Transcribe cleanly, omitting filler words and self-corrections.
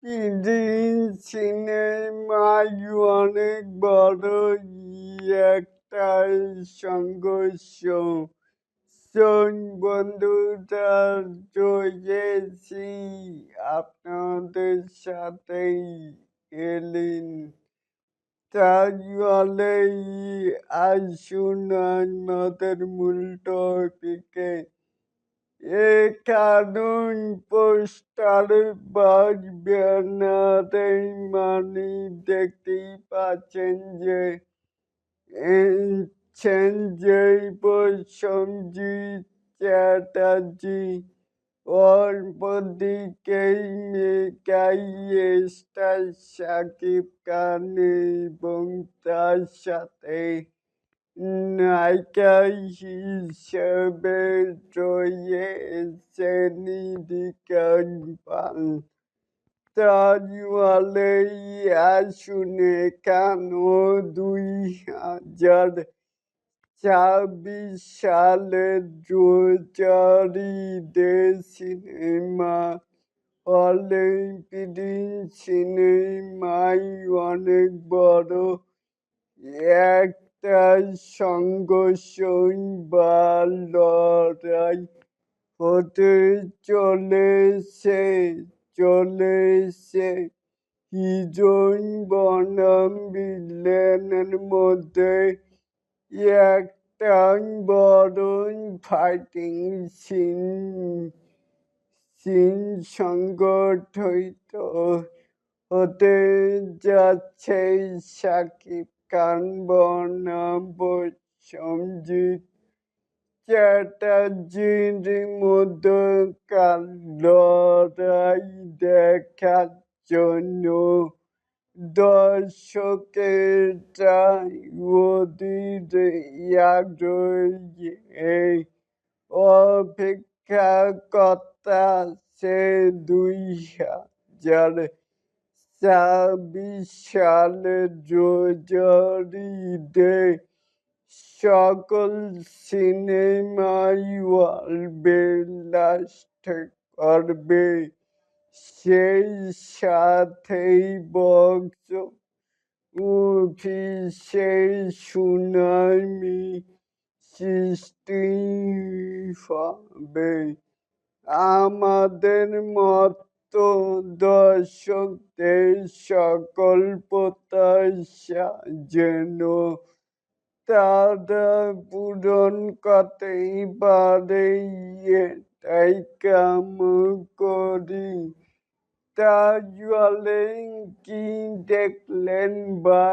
ঈদের সিনেমায় অনেক বড় একটা সংঘর্ষ। বন্ধুরা রয়েছি আপনাদের সাথেই এলেন। তাহলে আসুন আমাদের মূল টপিকে। কারণ পোস্টার বা ব্যানারে মানে দেখতেই পাচ্ছেন যে সঞ্জয় প্রসেনজিৎ চ্যাটার্জি অপরদিকেই মেগাই স্টার শাকিব খান এবং তার সাথে নায়িকা হিসেবে রয়েছেন নিধিকা পাল। তাহলে আসুন কেনো 2026 সালের রোজারিদের সিনেমা হলে প্রিন্স সিনেমায় অনেক বড় একটা সংঘর্ষ বা লড়াই হতে চলেছে হিরোইন বনাম ভিলেনের মধ্যে একটা বড় ফাইটিং সিন সংঘটিত হতে যাচ্ছে। শাকিব খান বনাম প্রসেনজিৎ চ্যাটার্জির মধ্যকার লড়াই দেখার জন্য দর্শকেরা অধীর আগ্রহে অপেক্ষা করছে 2026 সালের রোজারিদে সকল সিনেমাই হল ব্লাস্ট করবে, সেই সাথেই বক্স অফিসে সুনামি সৃষ্টি হবে। আমাদের মতো দর্শকদের সকল প্রত্যাশা যেন তারা পূরণ করতেই পারে, এটাই কামনা করি। তাহলে কি দেখলেন বা